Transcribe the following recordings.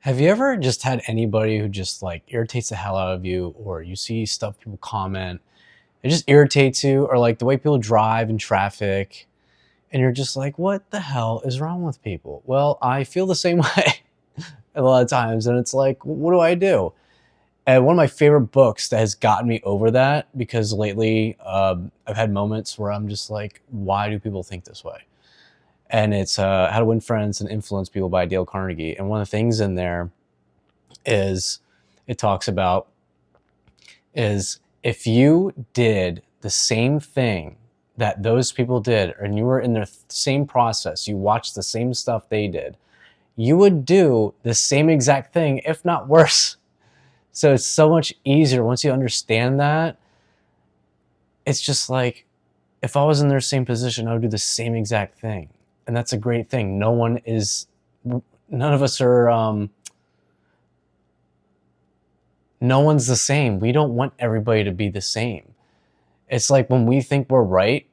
Have you ever just had anybody who just like irritates the hell out of you, or you see stuff people comment, it just irritates you, or like the way people drive in traffic, and you're just like, what the hell is wrong with people? Well, I feel the same way a lot of times, and it's like, what do I do? And one of my favorite books that has gotten me over that, because lately I've had moments where I'm just like, why do people think this way? And it's How to Win Friends and Influence People by Dale Carnegie. And one of the things in there is it talks about is if you did the same thing that those people did, and you were in their same process, you watched the same stuff they did, you would do the same exact thing, if not worse. So it's so much easier once you understand that. It's just like, if I was in their same position, I would do the same exact thing. And that's a great thing. None of us are, no one's the same. We don't want everybody to be the same. It's like when we think we're right,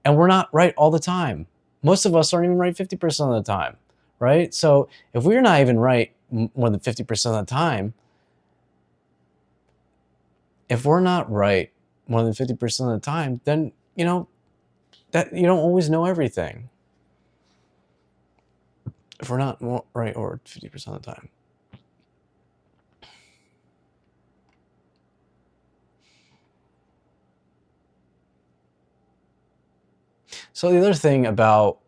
and we're not right all the time. Most of us aren't even right 50% of the time, right? So if we're not even right more than 50% of the time, if we're not right more than 50% of the time, then, that you don't always know everything. If we're not right or 50% of the time. So the other thing about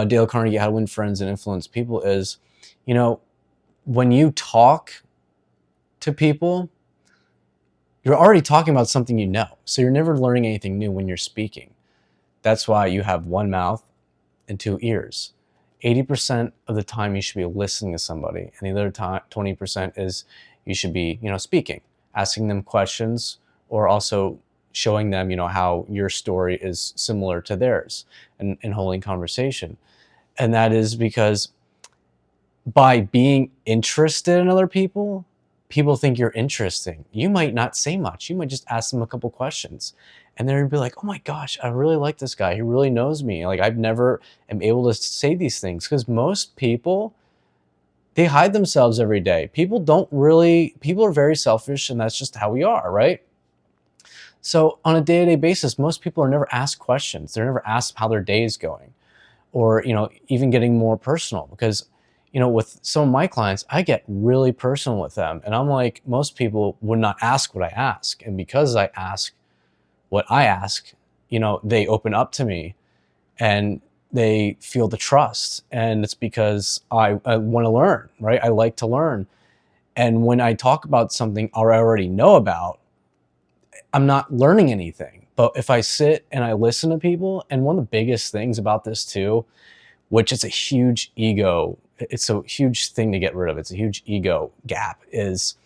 Dale Carnegie, How to Win Friends and Influence People is, when you talk to people, you're already talking about something you know. So you're never learning anything new when you're speaking. That's why you have one mouth and two ears. 80% of the time you should be listening to somebody, and the other 20% is you should be, speaking, asking them questions, or also showing them, how your story is similar to theirs, and holding conversation. And that is because by being interested in other people, people think you're interesting. You might not say much. You might just ask them a couple questions, and they'll be like, oh my gosh, I really like this guy. He really knows me. Like, I've never am able to say these things, because most people, they hide themselves every day. People are very selfish, and that's just how we are, right? So on a day-to-day basis, most people are never asked questions. They're never asked how their day is going, or, even getting more personal, because, with some of my clients, I get really personal with them. And I'm like, most people would not ask what I ask. And because I ask what I ask, they open up to me, and they feel the trust. And it's because I want to learn, right? I like to learn. And when I talk about something I already know about, I'm not learning anything. But if I sit and I listen to people, and one of the biggest things about this too, which is a huge ego, it's a huge thing to get rid of, it's a huge ego gap, is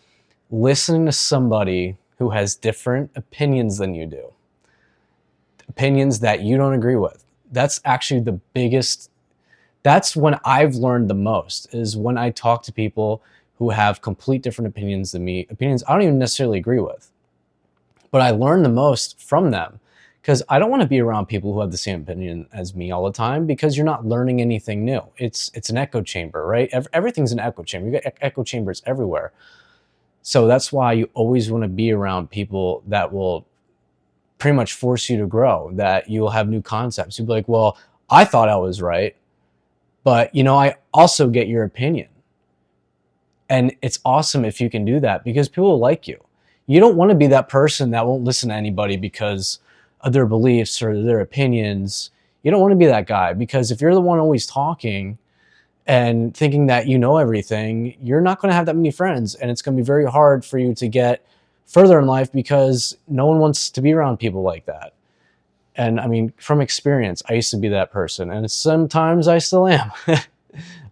listening to somebody who has different opinions than you do, opinions that you don't agree with. That's actually the biggest, that's when I've learned the most, is when I talk to people who have complete different opinions than me, opinions I don't even necessarily agree with. But I learn the most from them, because I don't want to be around people who have the same opinion as me all the time, because you're not learning anything new. It's an echo chamber, right? Everything's an echo chamber. You got echo chambers everywhere. So that's why you always want to be around people that will pretty much force you to grow, that you'll have new concepts. You'll be like, well, I thought I was right, but I also get your opinion. And it's awesome if you can do that, because people will like you. You don't want to be that person that won't listen to anybody because of their beliefs or their opinions. You don't want to be that guy, because if you're the one always talking and thinking that you know everything, you're not going to have that many friends, and it's going to be very hard for you to get further in life, because no one wants to be around people like that. And I mean, from experience, I used to be that person, and sometimes I still am.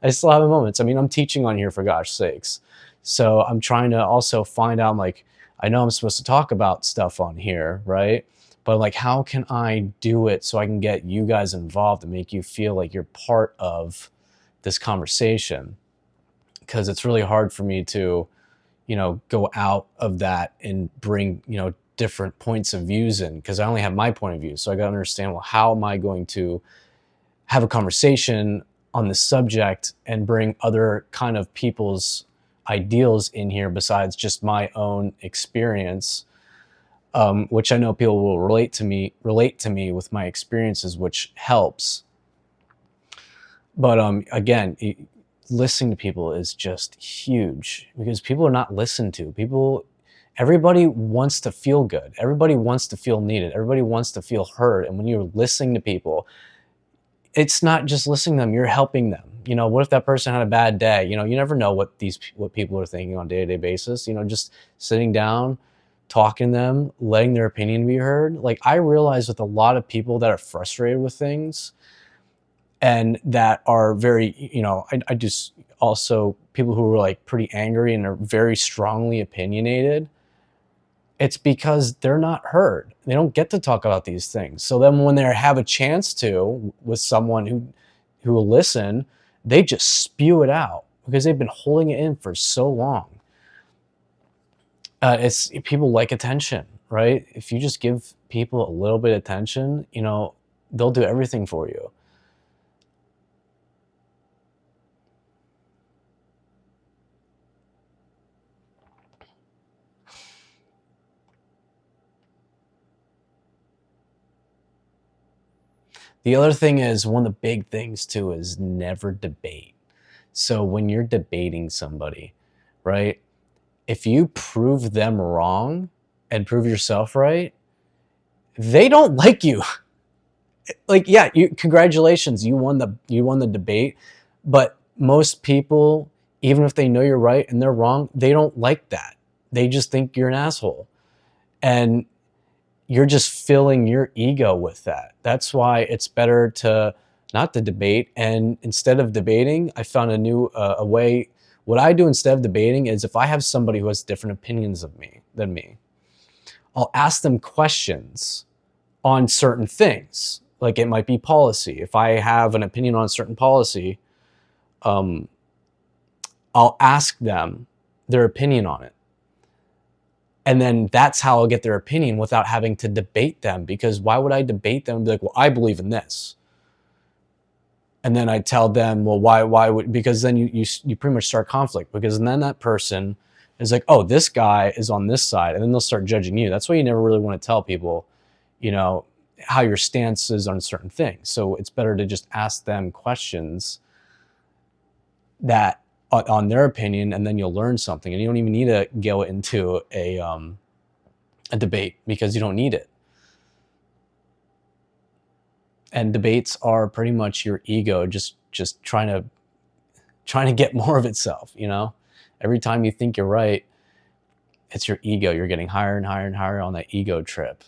I still have moments. I mean, I'm teaching on here, for gosh sakes. So I'm trying to also find out, like, I know I'm supposed to talk about stuff on here, right? But like, how can I do it so I can get you guys involved and make you feel like you're part of this conversation? Because it's really hard for me to, go out of that and bring, different points of views in, because I only have my point of view. So I got to understand, well, how am I going to have a conversation on the subject and bring other kind of people's ideals in here besides just my own experience, which I know people will relate to me with my experiences, which helps. But again, listening to people is just huge because people are not listened to. Everybody wants to feel good. Everybody wants to feel needed. Everybody wants to feel heard. And when you're listening to people, it's not just listening to them, you're helping them. What if that person had a bad day? You never know what people are thinking on a day-to-day basis. Just sitting down, talking to them, letting their opinion be heard. Like, I realize with a lot of people that are frustrated with things and that are very, I just also people who are like pretty angry and are very strongly opinionated. It's because they're not heard. They don't get to talk about these things. So then when they have a chance to with someone who will listen, they just spew it out because they've been holding it in for so long. It's people like attention, right? If you just give people a little bit of attention, they'll do everything for you. The other thing is, one of the big things too is never debate. So when you're debating somebody, right, if you prove them wrong and prove yourself right, they don't like you. Like, yeah, congratulations, you won the debate, but most people, even if they know you're right and they're wrong, they don't like that. They just think you're an asshole. And you're just filling your ego with that. That's why it's better to not to debate. And instead of debating, I found a way. What I do instead of debating is, if I have somebody who has different opinions than me, I'll ask them questions on certain things. Like, it might be policy. If I have an opinion on a certain policy, I'll ask them their opinion on it. And then that's how I'll get their opinion without having to debate them. Because why would I debate them and be like, well, I believe in this. And then I tell them, well, why would, because then you pretty much start conflict, because then that person is like, oh, this guy is on this side. And then they'll start judging you. That's why you never really want to tell people, how your stance is on certain things. So it's better to just ask them questions that on their opinion, and then you'll learn something, and you don't even need to go into a debate, because you don't need it. And debates are pretty much your ego just trying to get more of itself. Every time you think you're right, it's your ego. You're getting higher and higher and higher on that ego trip.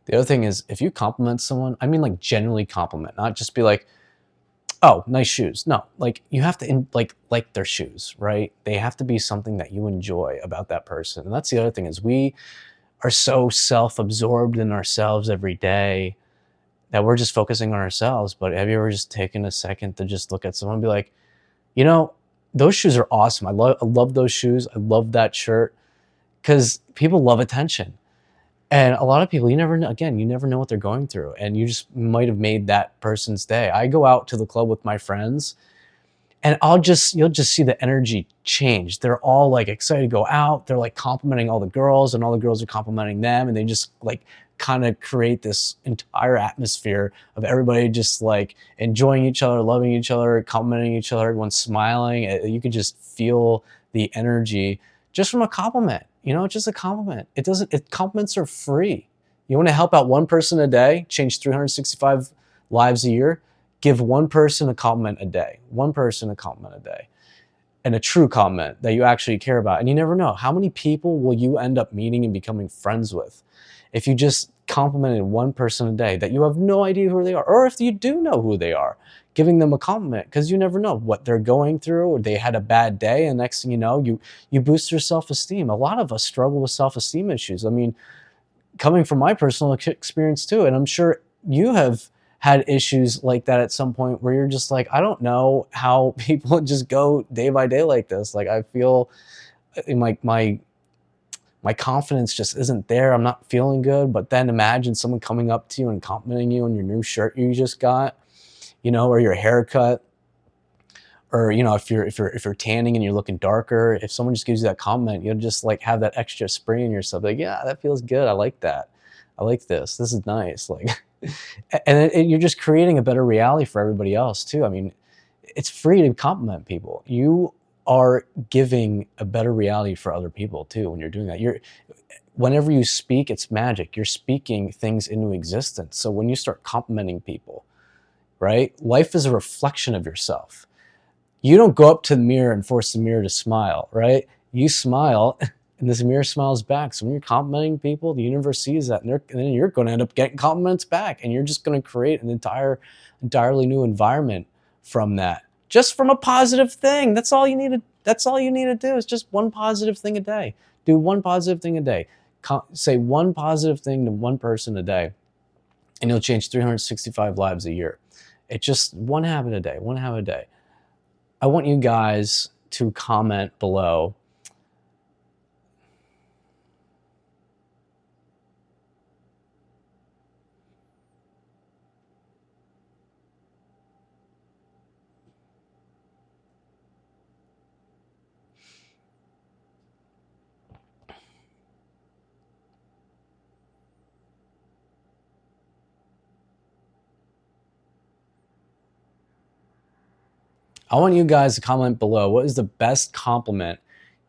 The other thing is, if you compliment someone, I mean, like, generally compliment, not just be like, oh, nice shoes. No, like, you have to like their shoes, right? They have to be something that you enjoy about that person. And that's the other thing, is we are so self-absorbed in ourselves every day that we're just focusing on ourselves. But have you ever just taken a second to just look at someone and be like, those shoes are awesome. I love those shoes. I love that shirt. Because people love attention. And a lot of people, you never know what they're going through. And you just might have made that person's day. I go out to the club with my friends, and you'll just see the energy change. They're all like excited to go out. They're like complimenting all the girls, and all the girls are complimenting them. And they just like kind of create this entire atmosphere of everybody just like enjoying each other, loving each other, complimenting each other, everyone's smiling. You can just feel the energy just from a compliment. Just a compliment. Compliments are free. You want to help out one person a day, change 365 lives a year, give one person a compliment a day. One person a compliment a day. And a true compliment that you actually care about. And you never know, how many people will you end up meeting and becoming friends with if you just complimented one person a day that you have no idea who they are, or if you do know who they are. giving them a compliment, because you never know what they're going through, or they had a bad day, and next thing you know, you boost their self-esteem. A lot of us struggle with self-esteem issues. I mean, coming from my personal experience too, and I'm sure you have had issues like that at some point, where you're just like, I don't know how people just go day by day like this. Like, I feel like my confidence just isn't there. I'm not feeling good. But then imagine someone coming up to you and complimenting you on your new shirt you just got, or your haircut, or if you're tanning and you're looking darker. If someone just gives you that compliment, you'll just like have that extra spring in yourself. Like, yeah, that feels good. I like that. I like this. This is nice. Like, and you're just creating a better reality for everybody else too. I mean, it's free to compliment people. You are giving a better reality for other people too when you're doing that. Whenever you speak, it's magic. You're speaking things into existence. So when you start complimenting people, right? Life is a reflection of yourself. You don't go up to the mirror and force the mirror to smile, right? You smile and this mirror smiles back. So when you're complimenting people, the universe sees that, and then you're going to end up getting compliments back, and you're just going to create an entirely new environment from that. Just from a positive thing. That's all you need to do, is just one positive thing a day. Do one positive thing a day. Say one positive thing to one person a day, and you'll change 365 lives a year. It's just one habit a day, one habit a day. I want you guys to comment below. I want you guys to comment below, what is the best compliment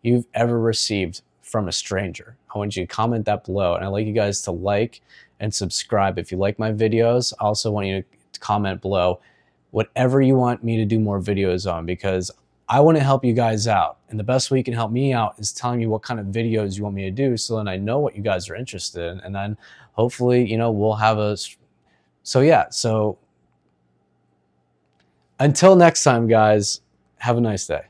you've ever received from a stranger? I want you to comment that below, and I'd like you guys to like and subscribe if you like my videos. I also want you to comment below whatever you want me to do more videos on, because I want to help you guys out. And the best way you can help me out is telling me what kind of videos you want me to do, so then I know what you guys are interested in. And then hopefully, we'll have so until next time, guys, have a nice day.